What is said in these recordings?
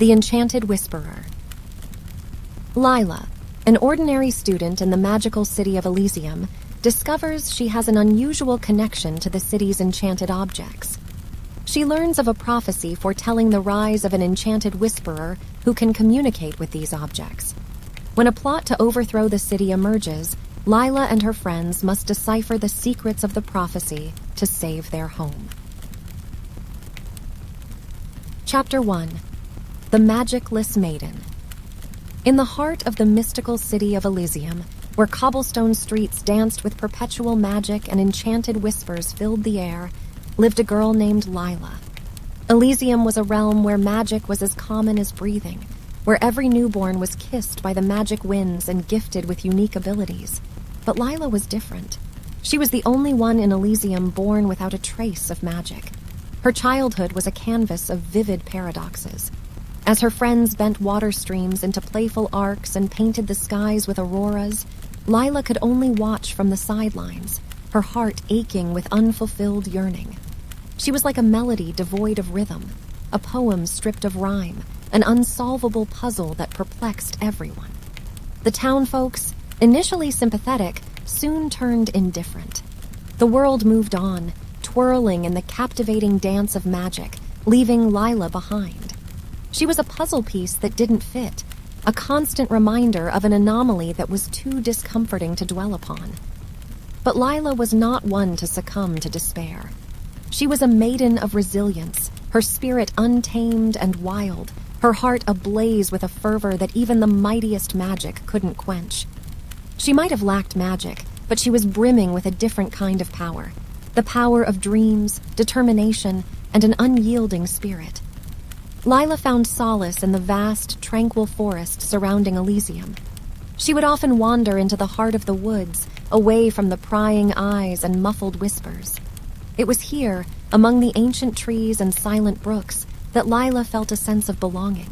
The Enchanted Whisperer. Lila, an ordinary student in the magical city of Elysium, discovers she has an unusual connection to the city's enchanted objects. She learns of a prophecy foretelling the rise of an enchanted whisperer who can communicate with these objects. When a plot to overthrow the city emerges, Lila and her friends must decipher the secrets of the prophecy to save their home. Chapter 1. The Magicless Maiden. In the heart of the mystical city of Elysium, where cobblestone streets danced with perpetual magic and enchanted whispers filled the air, lived a girl named Lila. Elysium was a realm where magic was as common as breathing, where every newborn was kissed by the magic winds and gifted with unique abilities. But Lila was different. She was the only one in Elysium born without a trace of magic. Her childhood was a canvas of vivid paradoxes. As her friends bent water streams into playful arcs and painted the skies with auroras, Lila could only watch from the sidelines, her heart aching with unfulfilled yearning. She was like a melody devoid of rhythm, a poem stripped of rhyme, an unsolvable puzzle that perplexed everyone. The town folks, initially sympathetic, soon turned indifferent. The world moved on, twirling in the captivating dance of magic, leaving Lila behind. She was a puzzle piece that didn't fit, a constant reminder of an anomaly that was too discomforting to dwell upon. But Lila was not one to succumb to despair. She was a maiden of resilience, her spirit untamed and wild, her heart ablaze with a fervor that even the mightiest magic couldn't quench. She might have lacked magic, but she was brimming with a different kind of power, the power of dreams, determination, and an unyielding spirit. Lila found solace in the vast, tranquil forest surrounding Elysium. She would often wander into the heart of the woods, away from the prying eyes and muffled whispers. It was here, among the ancient trees and silent brooks, that Lila felt a sense of belonging.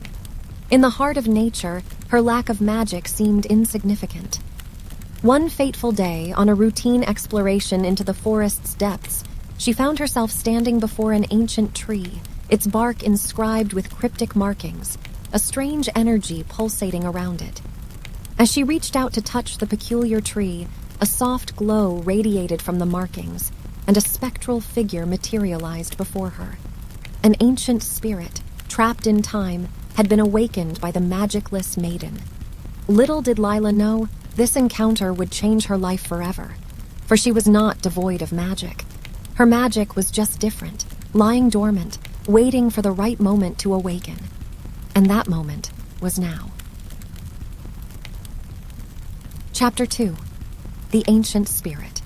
In the heart of nature, her lack of magic seemed insignificant. One fateful day, on a routine exploration into the forest's depths, she found herself standing before an ancient tree, its bark inscribed with cryptic markings, a strange energy pulsating around it. As she reached out to touch the peculiar tree, a soft glow radiated from the markings, and a spectral figure materialized before her. An ancient spirit, trapped in time, had been awakened by the magicless maiden. Little did Lila know, this encounter would change her life forever, for she was not devoid of magic. Her magic was just different, lying dormant, waiting for the right moment to awaken. And that moment was now. Chapter 2. The Ancient Spirit.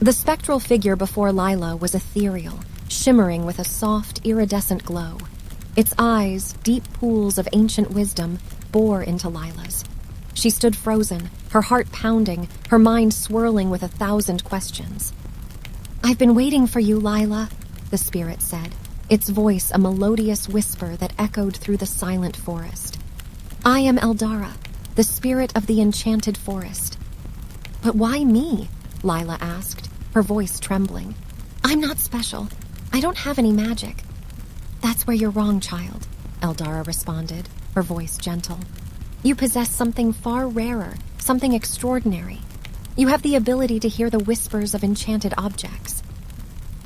The spectral figure before Lila was ethereal, shimmering with a soft, iridescent glow. Its eyes, deep pools of ancient wisdom, bore into Lila's. She stood frozen, her heart pounding, her mind swirling with 1,000 questions. "I've been waiting for you, Lila," the spirit said, its voice a melodious whisper that echoed through the silent forest. "I am Eldara, the spirit of the enchanted forest." "But why me?" Lila asked, her voice trembling. "I'm not special. I don't have any magic." "That's where you're wrong, child," Eldara responded, her voice gentle. "You possess something far rarer, something extraordinary. You have the ability to hear the whispers of enchanted objects."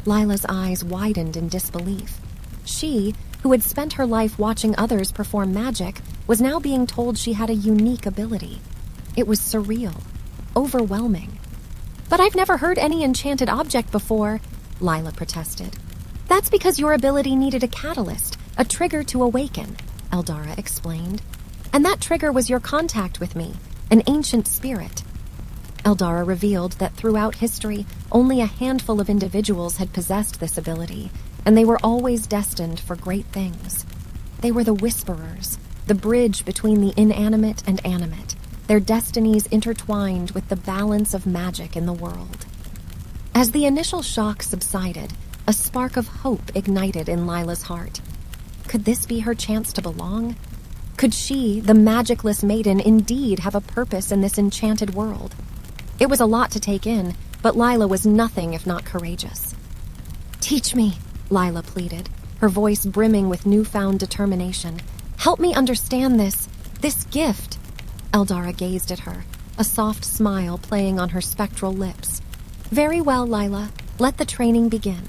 Lila's eyes widened in disbelief. She, who had spent her life watching others perform magic, was now being told she had a unique ability. It was surreal, overwhelming. "But I've never heard any enchanted object before," Lila protested. "That's because your ability needed a catalyst, a trigger to awaken," Eldara explained. "And that trigger was your contact with me, an ancient spirit." Eldara revealed that throughout history, only a handful of individuals had possessed this ability, and they were always destined for great things. They were the Whisperers, the bridge between the inanimate and animate, their destinies intertwined with the balance of magic in the world. As the initial shock subsided, a spark of hope ignited in Lila's heart. Could this be her chance to belong? Could she, the magicless maiden, indeed have a purpose in this enchanted world? It was a lot to take in, but Lila was nothing if not courageous. "Teach me," Lila pleaded. her voice brimming with newfound determination. "Help me understand this gift." Eldara gazed at her, a soft smile playing on her spectral lips. "Very well, Lila, let the training begin."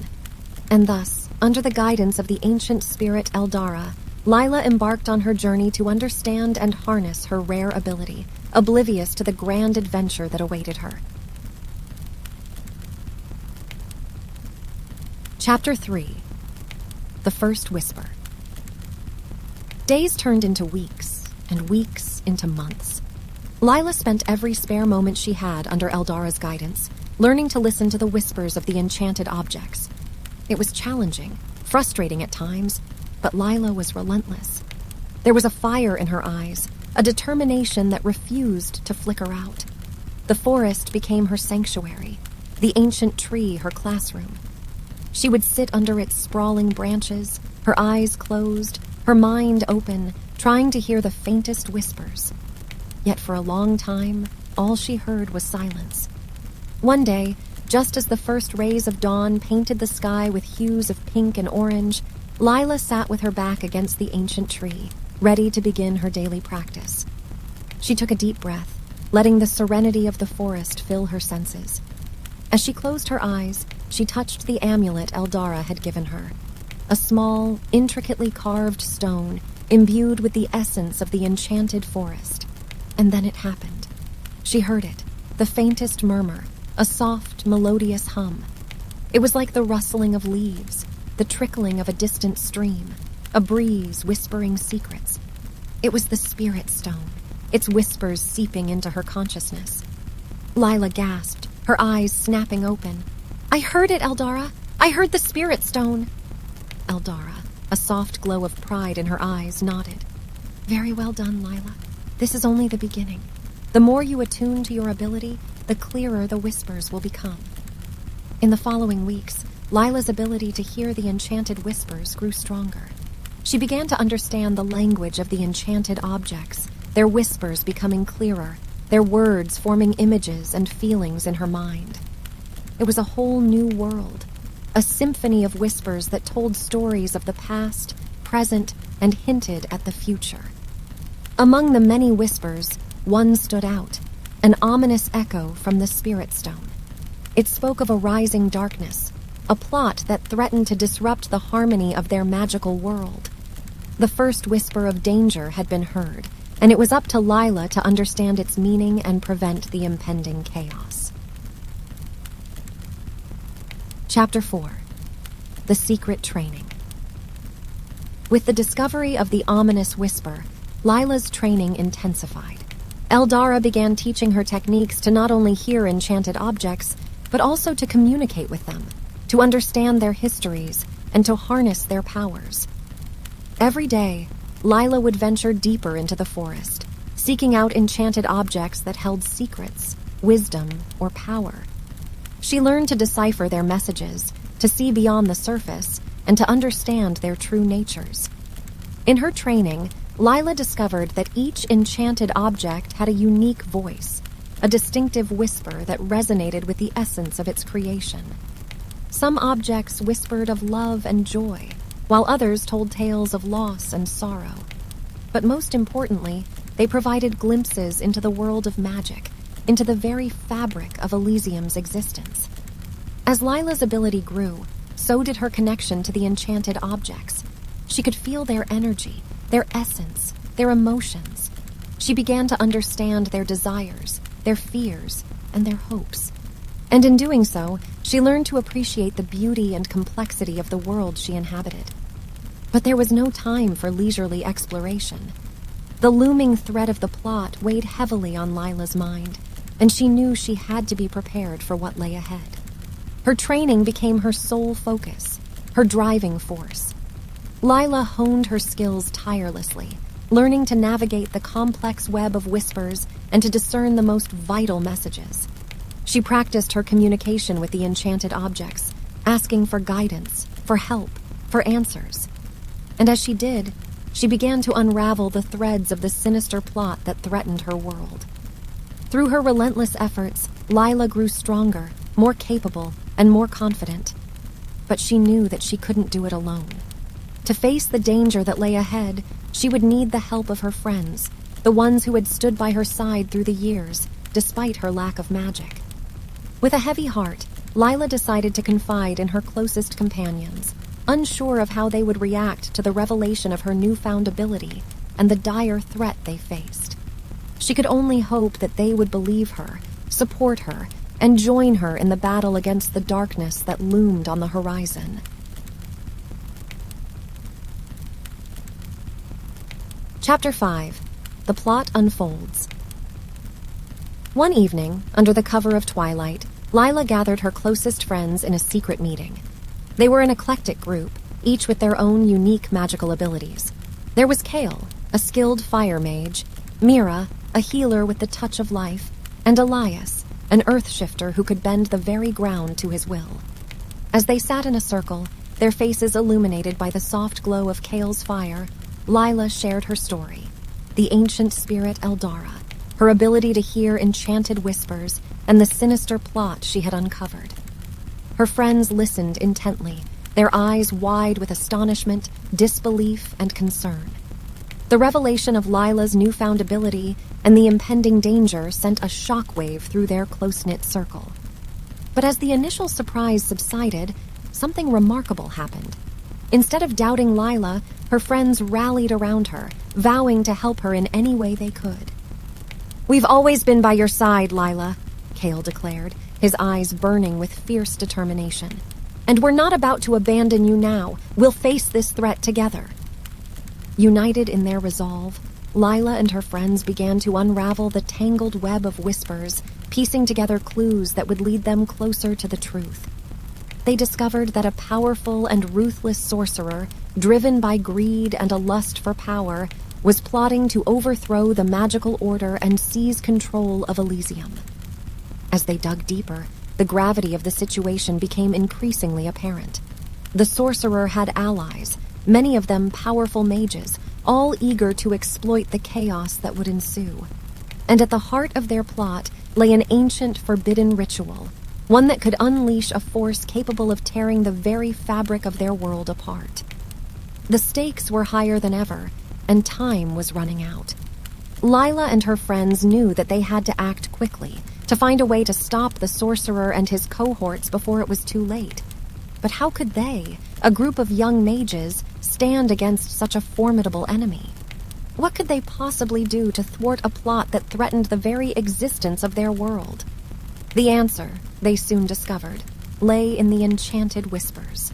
And thus, under the guidance of the ancient spirit Eldara, Lila embarked on her journey to understand and harness her rare ability, oblivious to the grand adventure that awaited her. Chapter 3. The First Whisper. Days turned into weeks, and weeks into months. Lila spent every spare moment she had under Eldara's guidance, learning to listen to the whispers of the enchanted objects. It was challenging, frustrating at times, but Lila was relentless. There was a fire in her eyes, a determination that refused to flicker out. The forest became her sanctuary, the ancient tree her classroom. She would sit under its sprawling branches, her eyes closed, her mind open, trying to hear the faintest whispers. Yet for a long time, all she heard was silence. One day, just as the first rays of dawn painted the sky with hues of pink and orange, Lila sat with her back against the ancient tree, ready to begin her daily practice. She took a deep breath, letting the serenity of the forest fill her senses. As she closed her eyes, she touched the amulet Eldara had given her, a small, intricately carved stone imbued with the essence of the enchanted forest. And then it happened. She heard it, the faintest murmur, a soft, melodious hum. It was like the rustling of leaves, the trickling of a distant stream, a breeze whispering secrets. It was the spirit stone, its whispers seeping into her consciousness. Lila gasped, her eyes snapping open. "I heard it, Eldara! I heard the spirit stone!" Eldara, a soft glow of pride in her eyes, nodded. "Very well done, Lila. This is only the beginning. The more you attune to your ability, the clearer the whispers will become." In the following weeks, Lila's ability to hear the enchanted whispers grew stronger. She began to understand the language of the enchanted objects, their whispers becoming clearer, their words forming images and feelings in her mind. It was a whole new world, a symphony of whispers that told stories of the past, present, and hinted at the future. Among the many whispers, one stood out, an ominous echo from the Spirit Stone. It spoke of a rising darkness, a plot that threatened to disrupt the harmony of their magical world. The first whisper of danger had been heard, and it was up to Lila to understand its meaning and prevent the impending chaos. Chapter 4. The Secret Training. With the discovery of the ominous whisper, Lila's training intensified. Eldara began teaching her techniques to not only hear enchanted objects, but also to communicate with them, to understand their histories, and to harness their powers. Every day, Lila would venture deeper into the forest, seeking out enchanted objects that held secrets, wisdom, or power. She learned to decipher their messages, to see beyond the surface, and to understand their true natures. In her training, Lila discovered that each enchanted object had a unique voice, a distinctive whisper that resonated with the essence of its creation. Some objects whispered of love and joy, while others told tales of loss and sorrow. But most importantly, they provided glimpses into the world of magic, into the very fabric of Elysium's existence. As Lila's ability grew, so did her connection to the enchanted objects. She could feel their energy, their essence, their emotions. She began to understand their desires, their fears, and their hopes. And in doing so, she learned to appreciate the beauty and complexity of the world she inhabited. But there was no time for leisurely exploration. The looming threat of the plot weighed heavily on Lila's mind, and she knew she had to be prepared for what lay ahead. Her training became her sole focus, her driving force. Lila honed her skills tirelessly, learning to navigate the complex web of whispers and to discern the most vital messages. She practiced her communication with the enchanted objects, asking for guidance, for help, for answers. And as she did, she began to unravel the threads of the sinister plot that threatened her world. Through her relentless efforts, Lila grew stronger, more capable, and more confident. But she knew that she couldn't do it alone. To face the danger that lay ahead, she would need the help of her friends, the ones who had stood by her side through the years, despite her lack of magic. With a heavy heart, Lila decided to confide in her closest companions, unsure of how they would react to the revelation of her newfound ability and the dire threat they faced. She could only hope that they would believe her, support her, and join her in the battle against the darkness that loomed on the horizon. Chapter 5. The Plot Unfolds. One evening, under the cover of twilight, Lila gathered her closest friends in a secret meeting. They were an eclectic group, each with their own unique magical abilities. There was Kale, a skilled fire mage, Mira, a healer with the touch of life, and Elias, an earth shifter who could bend the very ground to his will. As they sat in a circle, their faces illuminated by the soft glow of Kale's fire, Lila shared her story. The ancient spirit Eldara, her ability to hear enchanted whispers, and the sinister plot she had uncovered. Her friends listened intently, their eyes wide with astonishment, disbelief, and concern. The revelation of Lila's newfound ability and the impending danger sent a shockwave through their close-knit circle. But as the initial surprise subsided, something remarkable happened. Instead of doubting Lila, her friends rallied around her, vowing to help her in any way they could. "We've always been by your side, Lila," Kale declared, his eyes burning with fierce determination. "And we're not about to abandon you now. We'll face this threat together." United in their resolve, Lila and her friends began to unravel the tangled web of whispers, piecing together clues that would lead them closer to the truth. They discovered that a powerful and ruthless sorcerer, driven by greed and a lust for power, was plotting to overthrow the magical order and seize control of Elysium. As they dug deeper, the gravity of the situation became increasingly apparent. The sorcerer had allies, many of them powerful mages, all eager to exploit the chaos that would ensue. And at the heart of their plot lay an ancient forbidden ritual, one that could unleash a force capable of tearing the very fabric of their world apart. The stakes were higher than ever, and time was running out. Lila and her friends knew that they had to act quickly, to find a way to stop the sorcerer and his cohorts before it was too late. But how could they, a group of young mages, stand against such a formidable enemy? What could they possibly do to thwart a plot that threatened the very existence of their world? The answer, they soon discovered, lay in the Enchanted Whispers.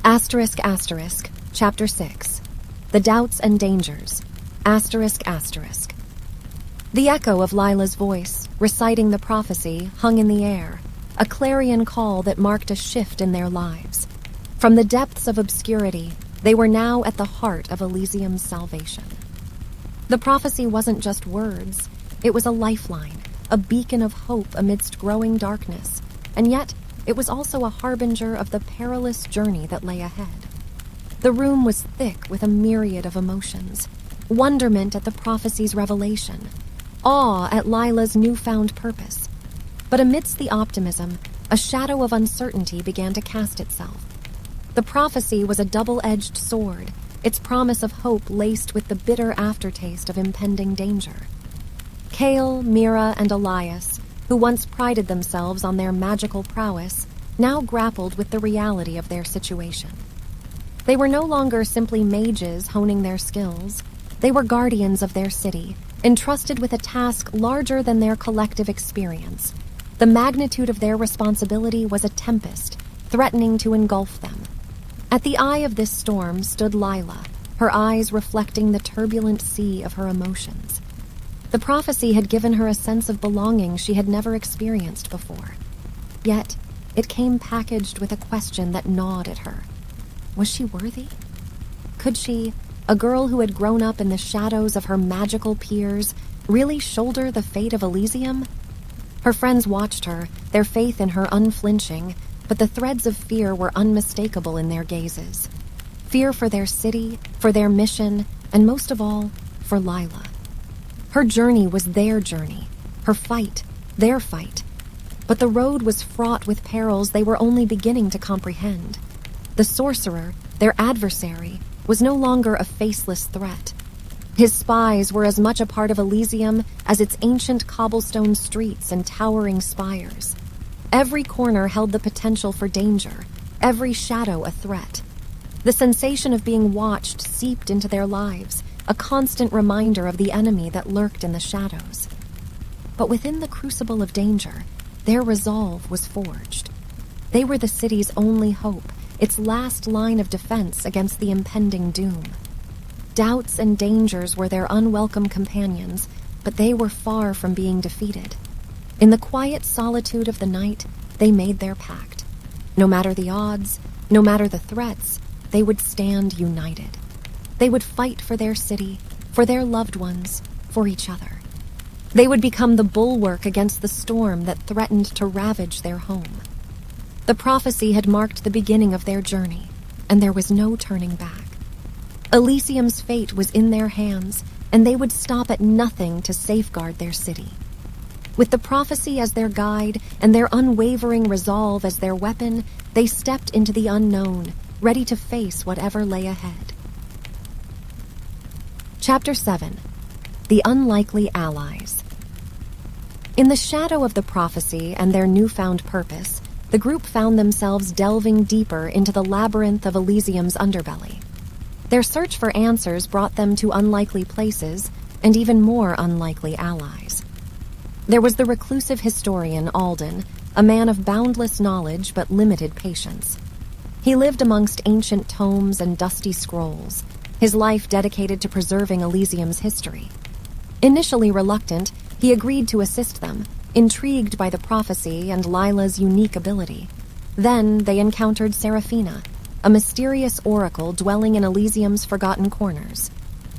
Asterisk, asterisk, Chapter 6. The Doubts and Dangers. Asterisk, asterisk. The echo of Lila's voice, reciting the prophecy, hung in the air, a clarion call that marked a shift in their lives. From the depths of obscurity, they were now at the heart of Elysium's salvation. The prophecy wasn't just words, it was a lifeline, a beacon of hope amidst growing darkness, and yet it was also a harbinger of the perilous journey that lay ahead. The room was thick with a myriad of emotions: wonderment at the prophecy's revelation, awe at Lila's newfound purpose. But amidst the optimism, a shadow of uncertainty began to cast itself. The prophecy was a double-edged sword, its promise of hope laced with the bitter aftertaste of impending danger. Kale, Mira, and Elias, who once prided themselves on their magical prowess, now grappled with the reality of their situation. They were no longer simply mages honing their skills. They were guardians of their city, entrusted with a task larger than their collective experience. The magnitude of their responsibility was a tempest, threatening to engulf them. At the eye of this storm stood Lila, her eyes reflecting the turbulent sea of her emotions. The prophecy had given her a sense of belonging she had never experienced before. Yet, it came packaged with a question that gnawed at her. Was she worthy? Could she, a girl who had grown up in the shadows of her magical peers, really shoulder the fate of Elysium? Her friends watched her, their faith in her unflinching, but the threads of fear were unmistakable in their gazes. Fear for their city, for their mission, and most of all, for Lila. Her journey was their journey, her fight, their fight. But the road was fraught with perils they were only beginning to comprehend. The The sorcerer, their adversary, was no longer a faceless threat. His spies were as much a part of Elysium as its ancient cobblestone streets and towering spires. Every corner held the potential for danger, every shadow a threat. The sensation of being watched seeped into their lives, a constant reminder of the enemy that lurked in the shadows. But within the crucible of danger, their resolve was forged. They were the city's only hope, its last line of defense against the impending doom. Doubts and dangers were their unwelcome companions, but they were far from being defeated. In the quiet solitude of the night, they made their pact. No matter the odds, no matter the threats, they would stand united. They would fight for their city, for their loved ones, for each other. They would become the bulwark against the storm that threatened to ravage their home. The prophecy had marked the beginning of their journey, and there was no turning back. Elysium's fate was in their hands, and they would stop at nothing to safeguard their city. With the prophecy as their guide and their unwavering resolve as their weapon, they stepped into the unknown, ready to face whatever lay ahead. Chapter 7. The Unlikely Allies. In the shadow of the prophecy and their newfound purpose, the group found themselves delving deeper into the labyrinth of Elysium's underbelly. Their search for answers brought them to unlikely places and even more unlikely allies. There was the reclusive historian Alden, a man of boundless knowledge but limited patience. He lived amongst ancient tomes and dusty scrolls, his life dedicated to preserving Elysium's history. Initially reluctant, he agreed to assist them, intrigued by the prophecy and Lila's unique ability. Then they encountered Seraphina, a mysterious oracle dwelling in Elysium's forgotten corners.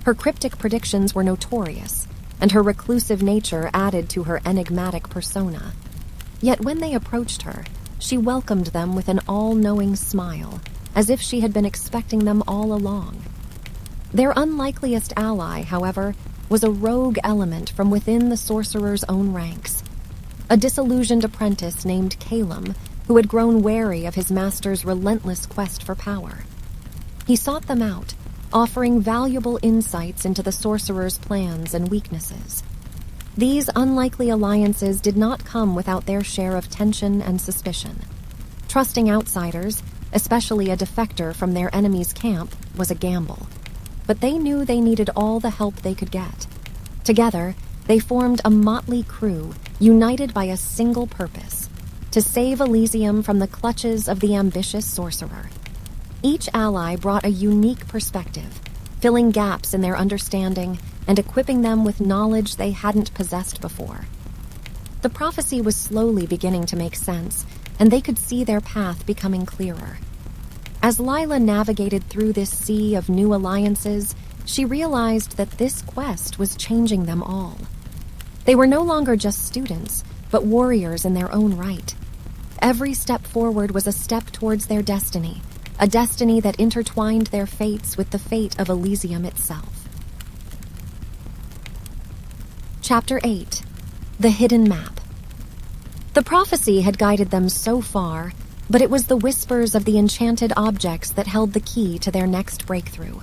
Her cryptic predictions were notorious, and her reclusive nature added to her enigmatic persona. Yet when they approached her, she welcomed them with an all-knowing smile, as if she had been expecting them all along. Their unlikeliest ally, however, was a rogue element from within the sorcerer's own ranks. A disillusioned apprentice named Calum, who had grown wary of his master's relentless quest for power. He sought them out, offering valuable insights into the sorcerer's plans and weaknesses. These unlikely alliances did not come without their share of tension and suspicion. Trusting outsiders, especially a defector from their enemy's camp, was a gamble. But they knew they needed all the help they could get. Together, they formed a motley crew, united by a single purpose: to save Elysium from the clutches of the ambitious sorcerer. Each ally brought a unique perspective, filling gaps in their understanding and equipping them with knowledge they hadn't possessed before. The prophecy was slowly beginning to make sense, and they could see their path becoming clearer. As Lila navigated through this sea of new alliances, she realized that this quest was changing them all. They were no longer just students, but warriors in their own right. Every step forward was a step towards their destiny, a destiny that intertwined their fates with the fate of Elysium itself. Chapter 8. The Hidden Map. The prophecy had guided them so far, but it was the whispers of the enchanted objects that held the key to their next breakthrough.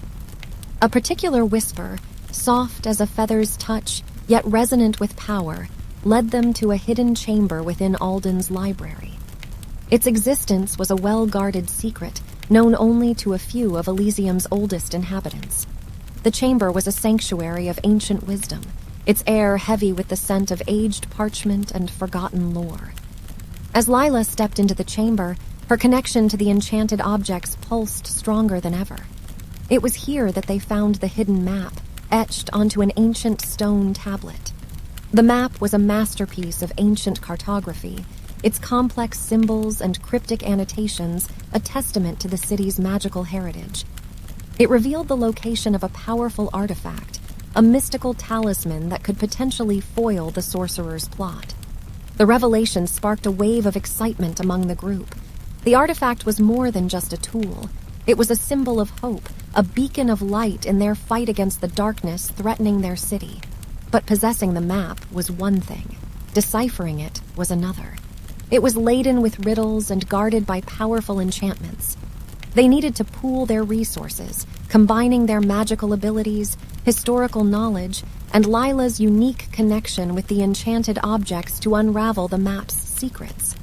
A particular whisper, soft as a feather's touch, yet resonant with power, led them to a hidden chamber within Alden's library. Its existence was a well-guarded secret, known only to a few of Elysium's oldest inhabitants. The chamber was a sanctuary of ancient wisdom, its air heavy with the scent of aged parchment and forgotten lore. As Lila stepped into the chamber, her connection to the enchanted objects pulsed stronger than ever. It was here that they found the hidden map, etched onto an ancient stone tablet. The map was a masterpiece of ancient cartography, its complex symbols and cryptic annotations a testament to the city's magical heritage. It revealed the location of a powerful artifact, a mystical talisman that could potentially foil the sorcerer's plot. The revelation sparked a wave of excitement among the group. The artifact was more than just a tool. It was a symbol of hope, a beacon of light in their fight against the darkness threatening their city. But possessing the map was one thing. Deciphering it was another. It was laden with riddles and guarded by powerful enchantments. They needed to pool their resources, combining their magical abilities, historical knowledge, and Lila's unique connection with the enchanted objects to unravel the map's secrets.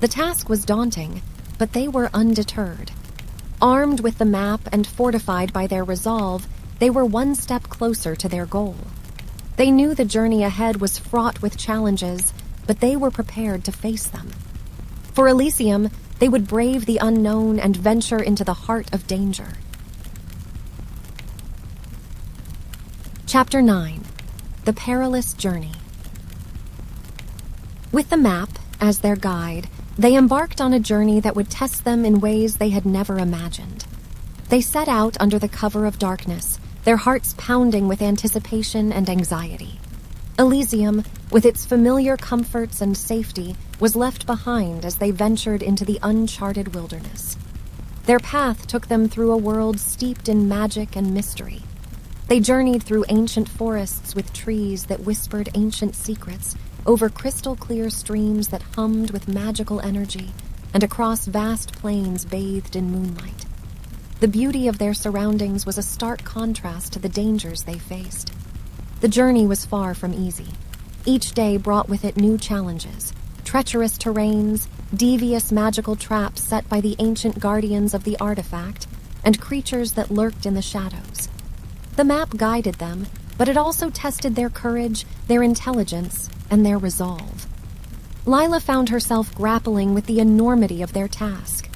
The task was daunting, but they were undeterred. Armed with the map and fortified by their resolve, they were one step closer to their goal. They knew the journey ahead was fraught with challenges, but they were prepared to face them. For Elysium, they would brave the unknown and venture into the heart of danger. Chapter 9. The Perilous Journey. With the map as their guide, they embarked on a journey that would test them in ways they had never imagined. They set out under the cover of darkness, their hearts pounding with anticipation and anxiety. Elysium, with its familiar comforts and safety, was left behind as they ventured into the uncharted wilderness. Their path took them through a world steeped in magic and mystery. They journeyed through ancient forests with trees that whispered ancient secrets, over crystal-clear streams that hummed with magical energy, and across vast plains bathed in moonlight. The beauty of their surroundings was a stark contrast to the dangers they faced. The journey was far from easy. Each day brought with it new challenges, treacherous terrains, devious magical traps set by the ancient guardians of the artifact, and creatures that lurked in the shadows. The map guided them, but it also tested their courage, their intelligence, and their resolve. Lila found herself grappling with the enormity of their task.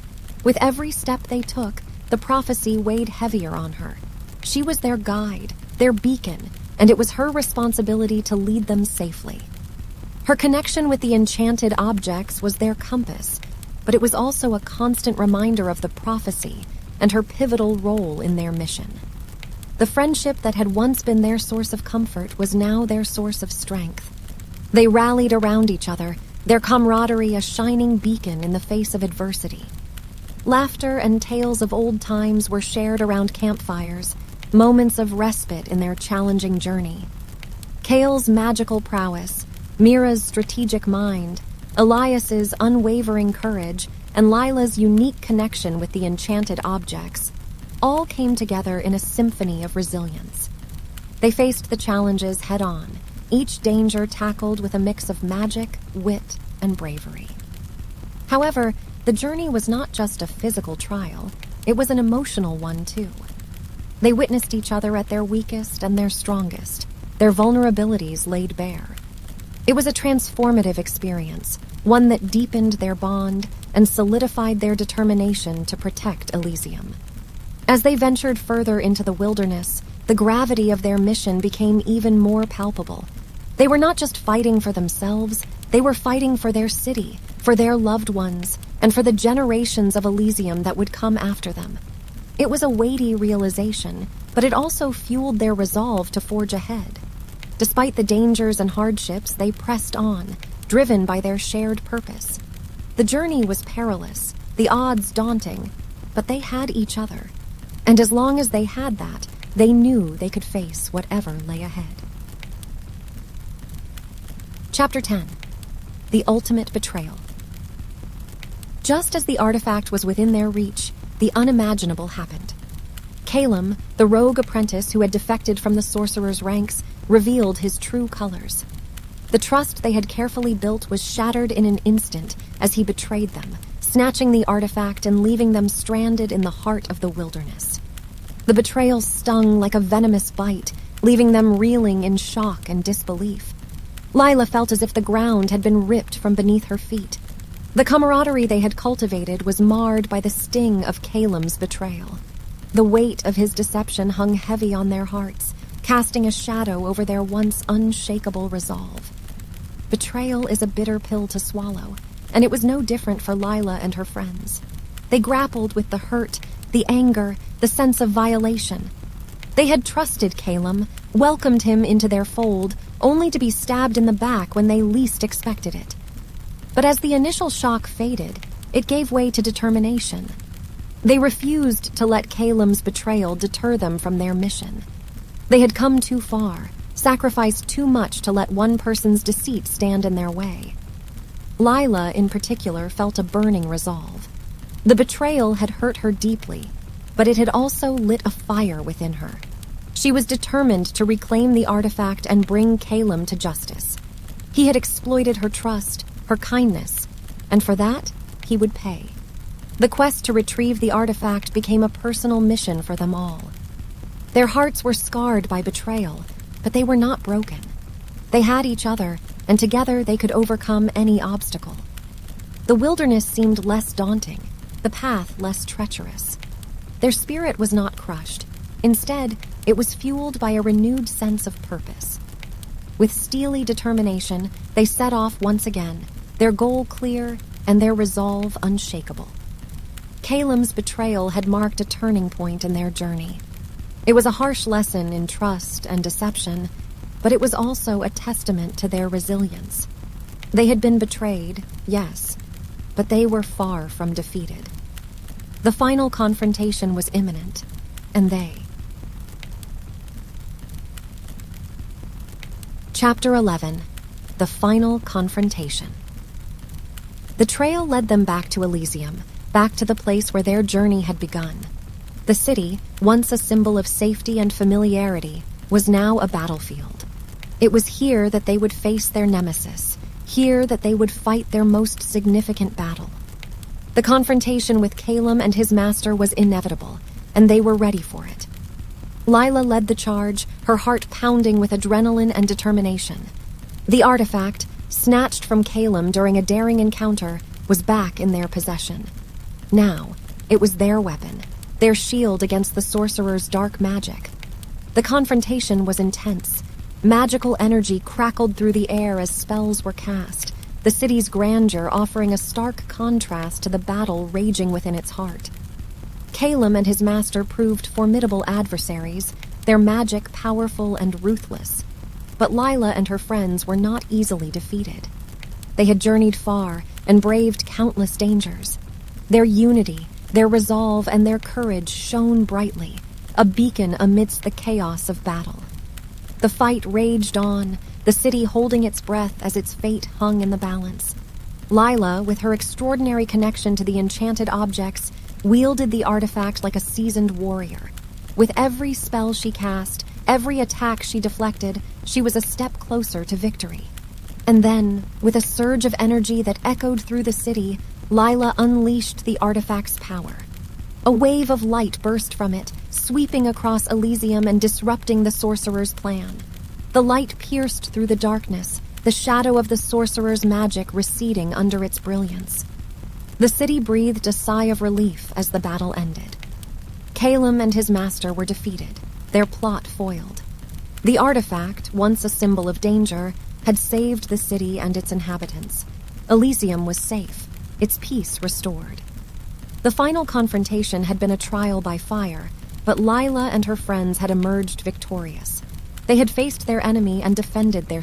With every step they took, the prophecy weighed heavier on her. She was their guide, their beacon, and it was her responsibility to lead them safely. Her connection with the enchanted objects was their compass, but it was also a constant reminder of the prophecy and her pivotal role in their mission. The friendship that had once been their source of comfort was now their source of strength. They rallied around each other, their camaraderie a shining beacon in the face of adversity. Laughter and tales of old times were shared around campfires, moments of respite in their challenging journey. Kale's magical prowess, Mira's strategic mind, Elias's unwavering courage, and Lila's unique connection with the enchanted objects all came together in a symphony of resilience. They faced the challenges head-on, each danger tackled with a mix of magic, wit, and bravery. However, the journey was not just a physical trial, it was an emotional one too. They witnessed each other at their weakest and their strongest, their vulnerabilities laid bare. It was a transformative experience, one that deepened their bond and solidified their determination to protect Elysium. As they ventured further into the wilderness, the gravity of their mission became even more palpable. They were not just fighting for themselves, they were fighting for their city, for their loved ones, and for the generations of Elysium that would come after them. It was a weighty realization, but it also fueled their resolve to forge ahead. Despite the dangers and hardships, they pressed on, driven by their shared purpose. The journey was perilous, the odds daunting, but they had each other. And as long as they had that, they knew they could face whatever lay ahead. Chapter 10. The Ultimate Betrayal. Just as the artifact was within their reach, the unimaginable happened. Calum, the rogue apprentice who had defected from the sorcerer's ranks, revealed his true colors. The trust they had carefully built was shattered in an instant as he betrayed them, snatching the artifact and leaving them stranded in the heart of the wilderness. The betrayal stung like a venomous bite, leaving them reeling in shock and disbelief. Lila felt as if the ground had been ripped from beneath her feet. The camaraderie they had cultivated was marred by the sting of Calum's betrayal. The weight of his deception hung heavy on their hearts, casting a shadow over their once unshakable resolve. Betrayal is a bitter pill to swallow, and it was no different for Lila and her friends. They grappled with the hurt, the anger, the sense of violation. They had trusted Calum, welcomed him into their fold, only to be stabbed in the back when they least expected it. But as the initial shock faded, it gave way to determination. They refused to let Calum's betrayal deter them from their mission. They had come too far, sacrificed too much to let one person's deceit stand in their way. Lila, in particular, felt a burning resolve. The betrayal had hurt her deeply, but it had also lit a fire within her. She was determined to reclaim the artifact and bring Calum to justice. He had exploited her trust, her kindness, and for that, he would pay. The quest to retrieve the artifact became a personal mission for them all. Their hearts were scarred by betrayal, but they were not broken. They had each other, and together they could overcome any obstacle. The wilderness seemed less daunting, the path less treacherous. Their spirit was not crushed. Instead, it was fueled by a renewed sense of purpose. With steely determination, they set off once again, their goal clear and their resolve unshakable. Calum's betrayal had marked a turning point in their journey. It was a harsh lesson in trust and deception, but it was also a testament to their resilience. They had been betrayed, yes, but they were far from defeated. The final confrontation was imminent, and they. Chapter 11. The Final Confrontation. The trail led them back to Elysium, back to the place where their journey had begun. The city, once a symbol of safety and familiarity, was now a battlefield. It was here that they would face their nemesis, here that they would fight their most significant battle. The confrontation with Calum and his master was inevitable, and they were ready for it. Lila led the charge, her heart pounding with adrenaline and determination. The artifact, snatched from Calum during a daring encounter, was back in their possession. Now, it was their weapon, their shield against the sorcerer's dark magic. The confrontation was intense. Magical energy crackled through the air as spells were cast, the city's grandeur offering a stark contrast to the battle raging within its heart. Calum and his master proved formidable adversaries, their magic powerful and ruthless. But Lila and her friends were not easily defeated. They had journeyed far and braved countless dangers. Their unity, their resolve, and their courage shone brightly, a beacon amidst the chaos of battle. The fight raged on, the city holding its breath as its fate hung in the balance. Lila, with her extraordinary connection to the enchanted objects, wielded the artifact like a seasoned warrior. With every spell she cast, every attack she deflected, she was a step closer to victory. And then, with a surge of energy that echoed through the city, Lila unleashed the artifact's power. A wave of light burst from it, sweeping across Elysium and disrupting the sorcerer's plan. The light pierced through the darkness, the shadow of the sorcerer's magic receding under its brilliance. The city breathed a sigh of relief as the battle ended. Calum and his master were defeated, their plot foiled. The artifact, once a symbol of danger, had saved the city and its inhabitants. Elysium was safe, its peace restored. The final confrontation had been a trial by fire, but Lila and her friends had emerged victorious. They had faced their enemy and defended their